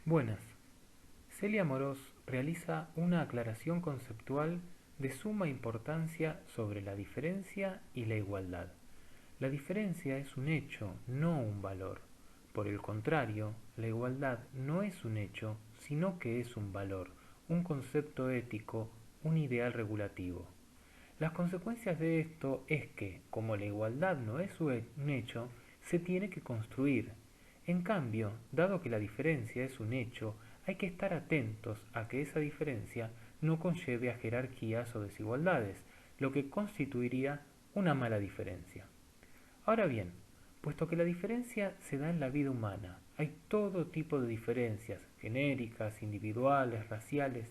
Buenas. Celia Morós realiza una aclaración conceptual de suma importancia sobre la diferencia y la igualdad. La diferencia es un hecho, no un valor. Por el contrario, la igualdad no es un hecho, sino que es un valor, un concepto ético, un ideal regulativo. Las consecuencias de esto es que, como la igualdad no es un hecho, se tiene que construir. En cambio, dado que la diferencia es un hecho, hay que estar atentos a que esa diferencia no conlleve a jerarquías o desigualdades, lo que constituiría una mala diferencia. Ahora bien, puesto que la diferencia se da en la vida humana, hay todo tipo de diferencias, genéricas, individuales, raciales.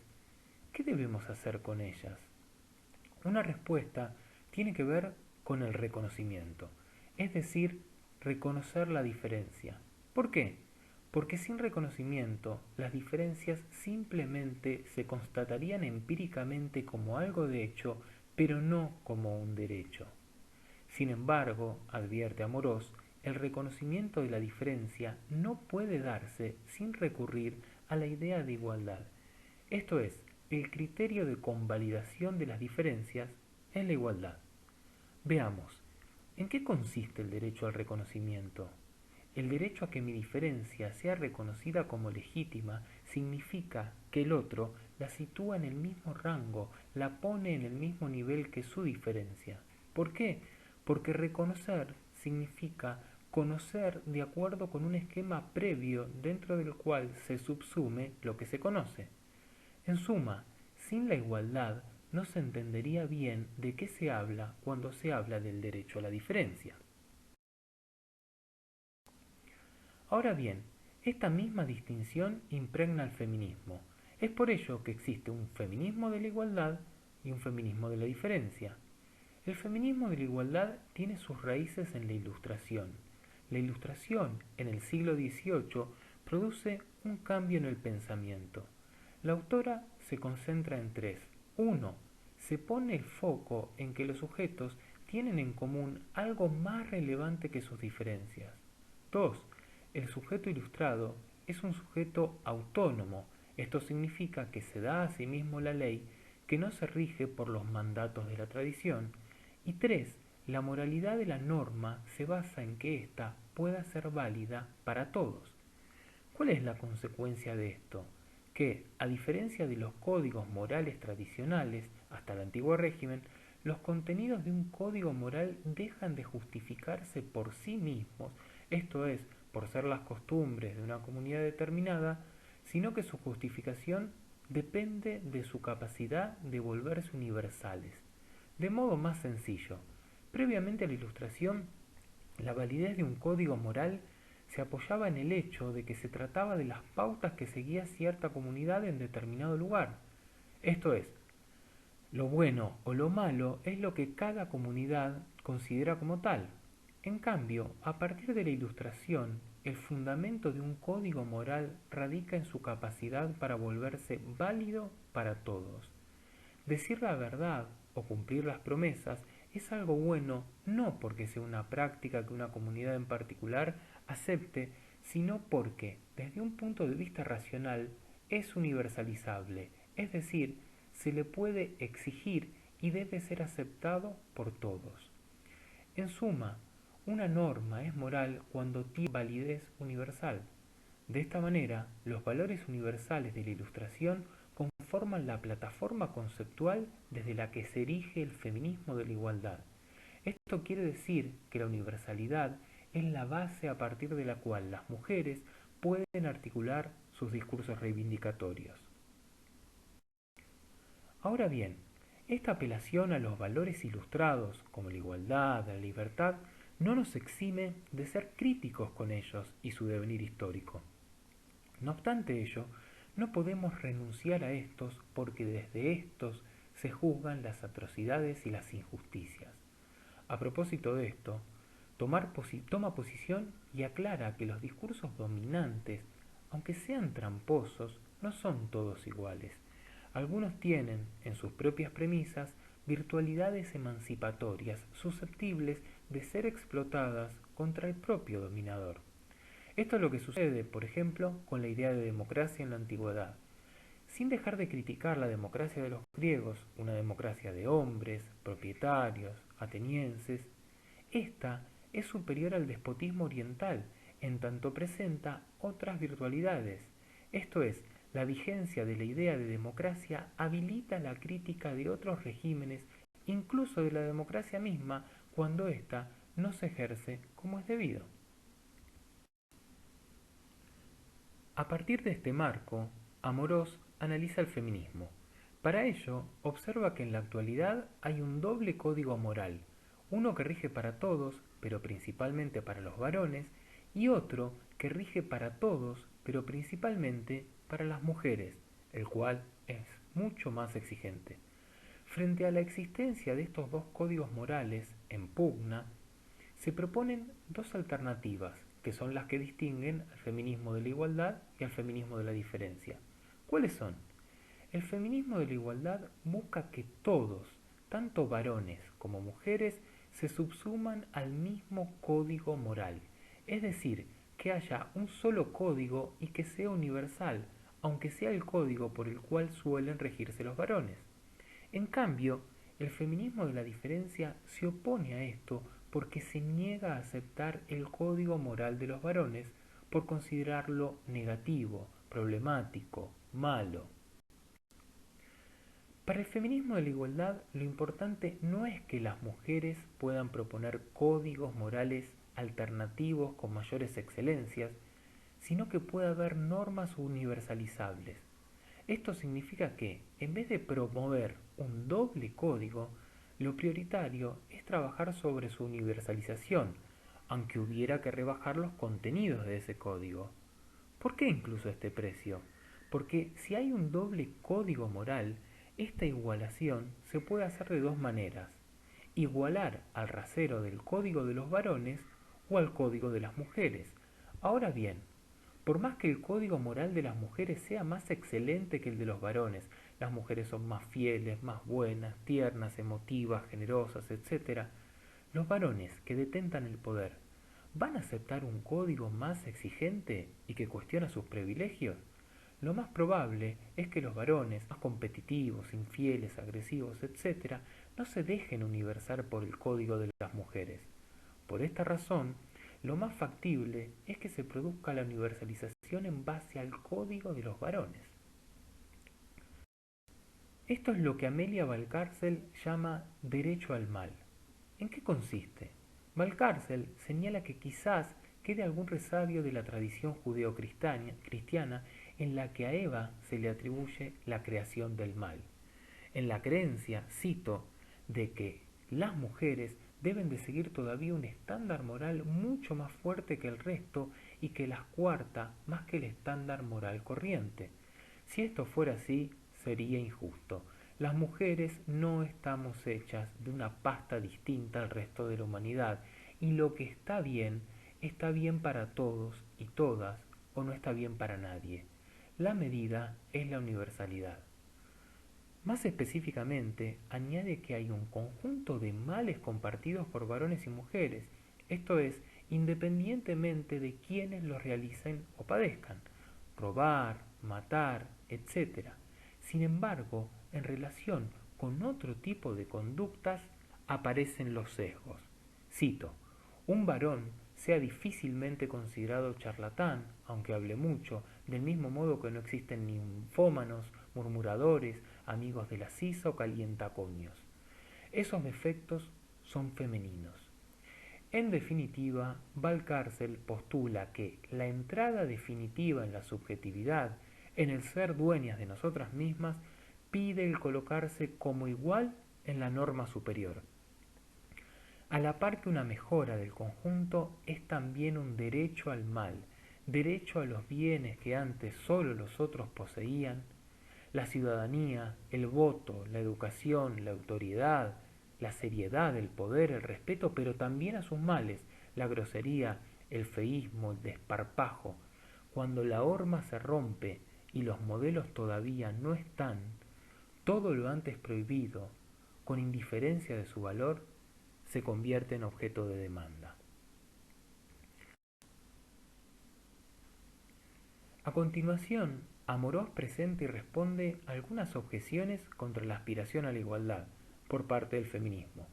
¿Qué debemos hacer con ellas? Una respuesta tiene que ver con el reconocimiento, es decir, reconocer la diferencia. ¿Por qué? Porque sin reconocimiento las diferencias simplemente se constatarían empíricamente como algo de hecho, pero no como un derecho. Sin embargo, advierte Amorós, el reconocimiento de la diferencia no puede darse sin recurrir a la idea de igualdad. Esto es, el criterio de convalidación de las diferencias es la igualdad. Veamos, ¿en qué consiste el derecho al reconocimiento? El derecho a que mi diferencia sea reconocida como legítima significa que el otro la sitúa en el mismo rango, la pone en el mismo nivel que su diferencia. ¿Por qué? Porque reconocer significa conocer de acuerdo con un esquema previo dentro del cual se subsume lo que se conoce. En suma, sin la igualdad no se entendería bien de qué se habla cuando se habla del derecho a la diferencia. Ahora bien, esta misma distinción impregna el feminismo. Es por ello que existe un feminismo de la igualdad y un feminismo de la diferencia. El feminismo de la igualdad tiene sus raíces en la Ilustración. La Ilustración, en el siglo XVIII, produce un cambio en el pensamiento. La autora se concentra en tres. Uno, se pone el foco en que los sujetos tienen en común algo más relevante que sus diferencias. 2. El sujeto ilustrado es un sujeto autónomo. Esto significa que se da a sí mismo la ley, que no se rige por los mandatos de la tradición. Y 3. La moralidad de la norma se basa en que ésta pueda ser válida para todos. ¿Cuál es la consecuencia de esto? Que, a diferencia de los códigos morales tradicionales hasta el antiguo régimen, los contenidos de un código moral dejan de justificarse por sí mismos, esto es, por ser las costumbres de una comunidad determinada, sino que su justificación depende de su capacidad de volverse universales. De modo más sencillo, previamente a la Ilustración, la validez de un código moral se apoyaba en el hecho de que se trataba de las pautas que seguía cierta comunidad en determinado lugar. Esto es, lo bueno o lo malo es lo que cada comunidad considera como tal. En cambio, a partir de la Ilustración, el fundamento de un código moral radica en su capacidad para volverse válido para todos. Decir la verdad o cumplir las promesas es algo bueno no porque sea una práctica que una comunidad en particular acepte, sino porque, desde un punto de vista racional, es universalizable, es decir, se le puede exigir y debe ser aceptado por todos. En suma, una norma es moral cuando tiene validez universal. De esta manera, los valores universales de la Ilustración conforman la plataforma conceptual desde la que se erige el feminismo de la igualdad. Esto quiere decir que la universalidad es la base a partir de la cual las mujeres pueden articular sus discursos reivindicatorios. Ahora bien, esta apelación a los valores ilustrados, como la igualdad, la libertad, no nos exime de ser críticos con ellos y su devenir histórico. No obstante ello, no podemos renunciar a estos porque desde estos se juzgan las atrocidades y las injusticias. A propósito de esto, toma posición y aclara que los discursos dominantes, aunque sean tramposos, no son todos iguales. Algunos tienen, en sus propias premisas, virtualidades emancipatorias susceptibles de ser explotadas contra el propio dominador. Esto es lo que sucede, por ejemplo, con la idea de democracia en la antigüedad. Sin dejar de criticar la democracia de los griegos, una democracia de hombres, propietarios, atenienses, esta es superior al despotismo oriental, en tanto presenta otras virtualidades. Esto es, la vigencia de la idea de democracia habilita la crítica de otros regímenes, incluso de la democracia misma, cuando ésta no se ejerce como es debido. A partir de este marco, Amorós analiza el feminismo. Para ello, observa que en la actualidad hay un doble código moral, uno que rige para todos, pero principalmente para los varones, y otro que rige para todos, pero principalmente para las mujeres, el cual es mucho más exigente. Frente a la existencia de estos dos códigos morales en pugna, se proponen dos alternativas, que son las que distinguen al feminismo de la igualdad y al feminismo de la diferencia. ¿Cuáles son? El feminismo de la igualdad busca que todos, tanto varones como mujeres, se subsuman al mismo código moral, es decir, que haya un solo código y que sea universal, aunque sea el código por el cual suelen regirse los varones. En cambio, el feminismo de la diferencia se opone a esto porque se niega a aceptar el código moral de los varones por considerarlo negativo, problemático, malo. Para el feminismo de la igualdad, lo importante no es que las mujeres puedan proponer códigos morales alternativos con mayores excelencias, sino que pueda haber normas universalizables. Esto significa que, en vez de promover un doble código, lo prioritario es trabajar sobre su universalización, aunque hubiera que rebajar los contenidos de ese código. ¿Por qué incluso este precio? Porque si hay un doble código moral, esta igualación se puede hacer de dos maneras. Igualar al rasero del código de los varones o al código de las mujeres. Ahora bien, por más que el código moral de las mujeres sea más excelente que el de los varones, las mujeres son más fieles, más buenas, tiernas, emotivas, generosas, etc., los varones que detentan el poder, ¿van a aceptar un código más exigente y que cuestiona sus privilegios? Lo más probable es que los varones, más competitivos, infieles, agresivos, etc., no se dejen universar por el código de las mujeres. Por esta razón, lo más factible es que se produzca la universalización en base al código de los varones. Esto es lo que Amelia Valcárcel llama derecho al mal. ¿En qué consiste? Valcárcel señala que quizás quede algún resabio de la tradición judeo-cristiana en la que a Eva se le atribuye la creación del mal. En la creencia, cito, de que las mujeres deben de seguir todavía un estándar moral mucho más fuerte que el resto y que las cuarta más que el estándar moral corriente. Si esto fuera así, sería injusto. Las mujeres no estamos hechas de una pasta distinta al resto de la humanidad y lo que está bien para todos y todas o no está bien para nadie. La medida es la universalidad. Más específicamente, añade que hay un conjunto de males compartidos por varones y mujeres, esto es, independientemente de quienes los realicen o padezcan, robar, matar, etc. Sin embargo, en relación con otro tipo de conductas aparecen los sesgos. Cito, un varón sea difícilmente considerado charlatán, aunque hable mucho, del mismo modo que no existen ninfómanos, murmuradores, amigos de la sisa o calientacoños. Esos defectos son femeninos. En definitiva, Valcárcel postula que la entrada definitiva en la subjetividad, en el ser dueñas de nosotras mismas, pide el colocarse como igual en la norma superior. A la par que una mejora del conjunto es también un derecho al mal, derecho a los bienes que antes solo los otros poseían, la ciudadanía, el voto, la educación, la autoridad, la seriedad, el poder, el respeto, pero también a sus males, la grosería, el feísmo, el desparpajo. Cuando la horma se rompe y los modelos todavía no están, todo lo antes prohibido, con indiferencia de su valor, se convierte en objeto de demanda. A continuación, Amorós presenta y responde algunas objeciones contra la aspiración a la igualdad por parte del feminismo.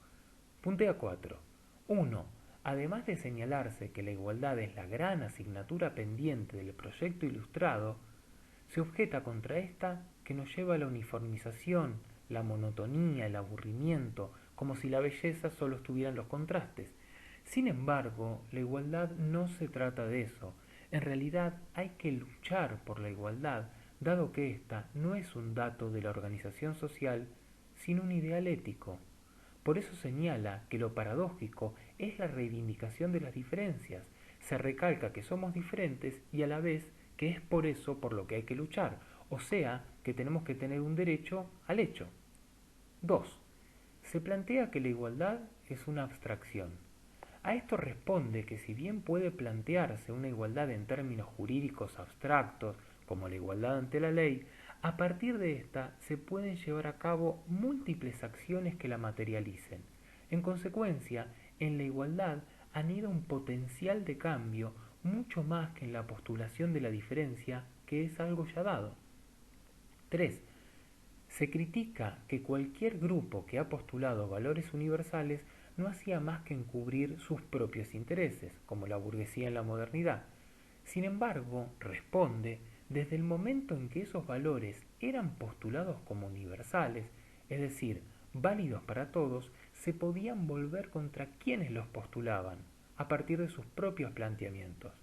Puntea 4. 1. Además de señalarse que la igualdad es la gran asignatura pendiente del proyecto ilustrado, se objeta contra esta que nos lleva a la uniformización, la monotonía, el aburrimiento, como si la belleza solo estuviera en los contrastes. Sin embargo, la igualdad no se trata de eso. En realidad hay que luchar por la igualdad, dado que ésta no es un dato de la organización social, sino un ideal ético. Por eso señala que lo paradójico es la reivindicación de las diferencias. Se recalca que somos diferentes y a la vez que es por eso por lo que hay que luchar, o sea, que tenemos que tener un derecho al hecho. 2. Se plantea que la igualdad es una abstracción. A esto responde que si bien puede plantearse una igualdad en términos jurídicos abstractos, como la igualdad ante la ley, a partir de esta se pueden llevar a cabo múltiples acciones que la materialicen. En consecuencia, en la igualdad anida un potencial de cambio mucho más que en la postulación de la diferencia, que es algo ya dado. 3. Se critica que cualquier grupo que ha postulado valores universales no hacía más que encubrir sus propios intereses, como la burguesía en la modernidad. Sin embargo, responde, desde el momento en que esos valores eran postulados como universales, es decir, válidos para todos, se podían volver contra quienes los postulaban, a partir de sus propios planteamientos.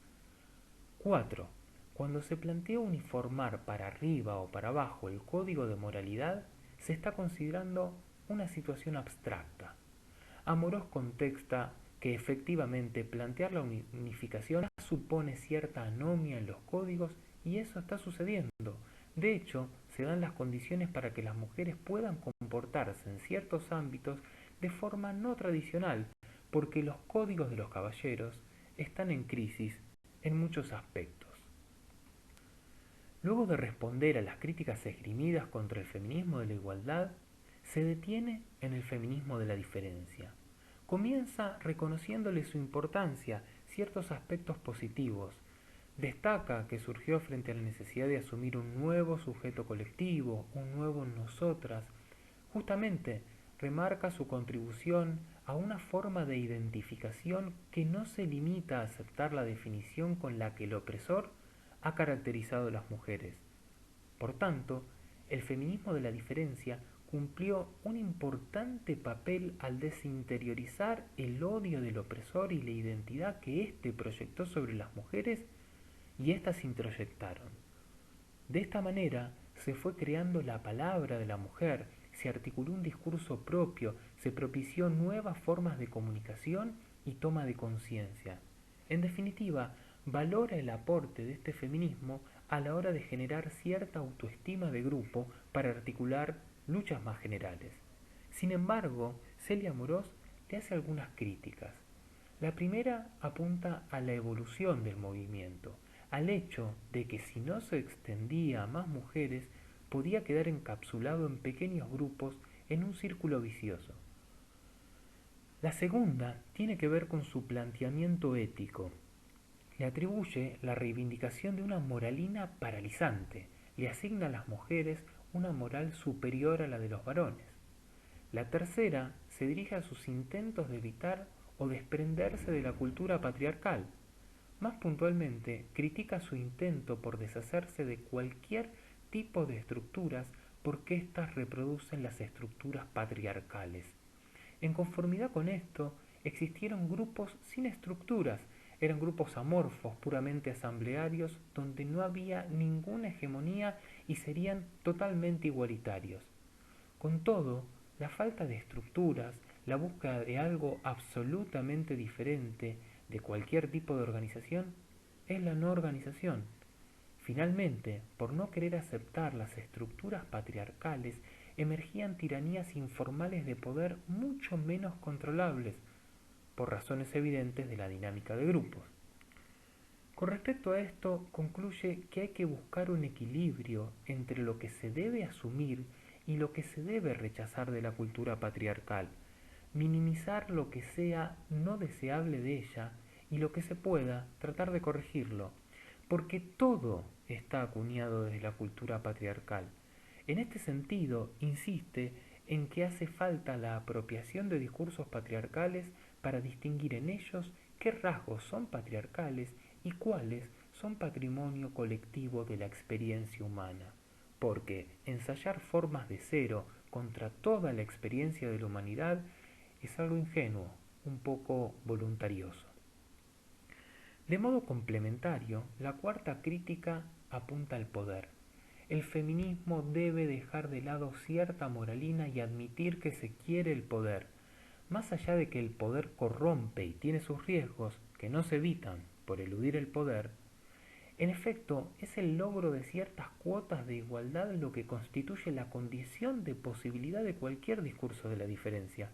4. Cuando se plantea uniformar para arriba o para abajo el código de moralidad, se está considerando una situación abstracta. Amorós contexta que efectivamente plantear la unificación supone cierta anomia en los códigos y eso está sucediendo. De hecho, se dan las condiciones para que las mujeres puedan comportarse en ciertos ámbitos de forma no tradicional, porque los códigos de los caballeros están en crisis en muchos aspectos. Luego de responder a las críticas esgrimidas contra el feminismo de la igualdad, se detiene en el feminismo de la diferencia. Comienza reconociéndole su importancia, ciertos aspectos positivos. Destaca que surgió frente a la necesidad de asumir un nuevo sujeto colectivo, un nuevo nosotras. Justamente remarca su contribución a una forma de identificación que no se limita a aceptar la definición con la que el opresor ha caracterizado a las mujeres. Por tanto, el feminismo de la diferencia cumplió un importante papel al desinteriorizar el odio del opresor y la identidad que éste proyectó sobre las mujeres y éstas introyectaron. De esta manera se fue creando la palabra de la mujer, se articuló un discurso propio, se propició nuevas formas de comunicación y toma de conciencia. En definitiva, valora el aporte de este feminismo a la hora de generar cierta autoestima de grupo para articular luchas más generales. Sin embargo, Celia Amorós le hace algunas críticas. La primera apunta a la evolución del movimiento, al hecho de que si no se extendía a más mujeres, podía quedar encapsulado en pequeños grupos en un círculo vicioso. La segunda tiene que ver con su planteamiento ético. Le atribuye la reivindicación de una moralina paralizante, le asigna a las mujeres una moral superior a la de los varones. La tercera se dirige a sus intentos de evitar o desprenderse de la cultura patriarcal. Más puntualmente, critica su intento por deshacerse de cualquier tipo de estructuras porque éstas reproducen las estructuras patriarcales. En conformidad con esto, existieron grupos sin estructuras, eran grupos amorfos, puramente asamblearios, donde no había ninguna hegemonía y serían totalmente igualitarios. Con todo, la falta de estructuras, la búsqueda de algo absolutamente diferente de cualquier tipo de organización, es la no organización. Finalmente, por no querer aceptar las estructuras patriarcales, emergían tiranías informales de poder mucho menos controlables, por razones evidentes de la dinámica de grupos. Con respecto a esto, concluye que hay que buscar un equilibrio entre lo que se debe asumir y lo que se debe rechazar de la cultura patriarcal, minimizar lo que sea no deseable de ella y lo que se pueda tratar de corregirlo, porque todo está acuñado desde la cultura patriarcal. En este sentido, insiste en que hace falta la apropiación de discursos patriarcales para distinguir en ellos qué rasgos son patriarcales y cuáles son patrimonio colectivo de la experiencia humana, porque ensayar formas de cero contra toda la experiencia de la humanidad es algo ingenuo, un poco voluntarioso. De modo complementario, la cuarta crítica apunta al poder. El feminismo debe dejar de lado cierta moralina y admitir que se quiere el poder, más allá de que el poder corrompe y tiene sus riesgos, que no se evitan por eludir el poder. En efecto, es el logro de ciertas cuotas de igualdad lo que constituye la condición de posibilidad de cualquier discurso de la diferencia.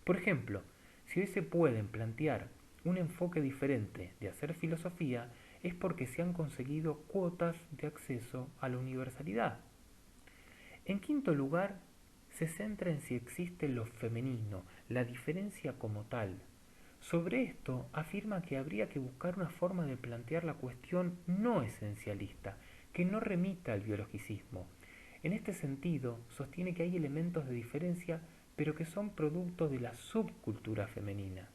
Por ejemplo, si hoy se pueden plantear un enfoque diferente de hacer filosofía, es porque se han conseguido cuotas de acceso a la universalidad. En quinto lugar, se centra en si existe lo femenino, la diferencia como tal. Sobre esto afirma que habría que buscar una forma de plantear la cuestión no esencialista, que no remita al biologicismo. En este sentido, sostiene que hay elementos de diferencia, pero que son producto de la subcultura femenina.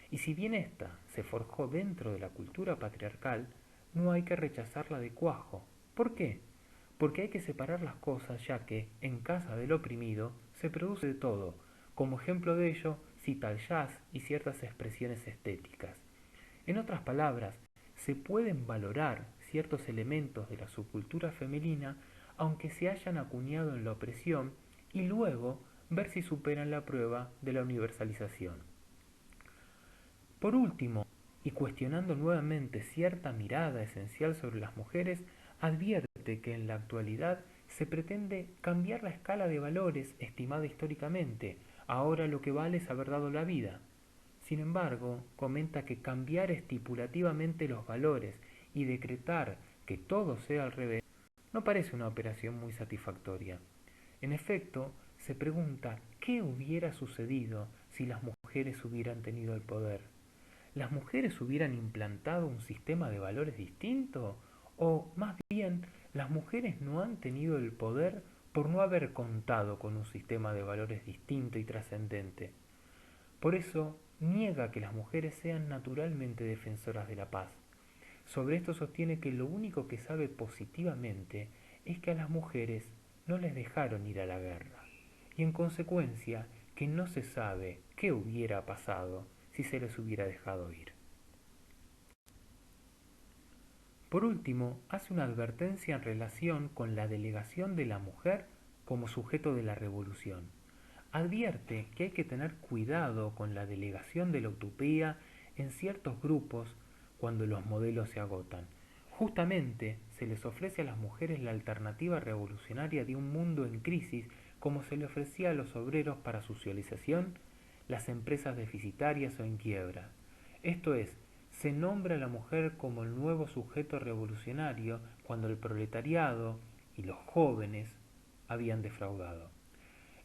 Y si bien ésta se forjó dentro de la cultura patriarcal, no hay que rechazarla de cuajo. ¿Por qué? Porque hay que separar las cosas, ya que, en casa del oprimido, se produce de todo. Como ejemplo de ello, cita el jazz y ciertas expresiones estéticas. En otras palabras, se pueden valorar ciertos elementos de la subcultura femenina aunque se hayan acuñado en la opresión y luego ver si superan la prueba de la universalización. Por último, y cuestionando nuevamente cierta mirada esencial sobre las mujeres, advierte que en la actualidad se pretende cambiar la escala de valores estimada históricamente. Ahora lo que vale es haber dado la vida. Sin embargo, comenta que cambiar estipulativamente los valores y decretar que todo sea al revés no parece una operación muy satisfactoria. En efecto, se pregunta qué hubiera sucedido si las mujeres hubieran tenido el poder. ¿Las mujeres hubieran implantado un sistema de valores distinto? ¿O más bien, las mujeres no han tenido el poder por no haber contado con un sistema de valores distinto y trascendente? Por eso, niega que las mujeres sean naturalmente defensoras de la paz. Sobre esto sostiene que lo único que sabe positivamente es que a las mujeres no les dejaron ir a la guerra, y en consecuencia que no se sabe qué hubiera pasado si se les hubiera dejado ir. Por último, hace una advertencia en relación con la delegación de la mujer como sujeto de la revolución. Advierte que hay que tener cuidado con la delegación de la utopía en ciertos grupos cuando los modelos se agotan. Justamente se les ofrece a las mujeres la alternativa revolucionaria de un mundo en crisis como se le ofrecía a los obreros para su socialización, las empresas deficitarias o en quiebra. Esto es, se nombra a la mujer como el nuevo sujeto revolucionario cuando el proletariado y los jóvenes habían defraudado.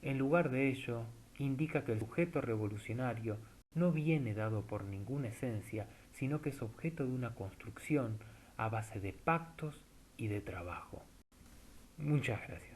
En lugar de ello, indica que el sujeto revolucionario no viene dado por ninguna esencia, sino que es objeto de una construcción a base de pactos y de trabajo. Muchas gracias.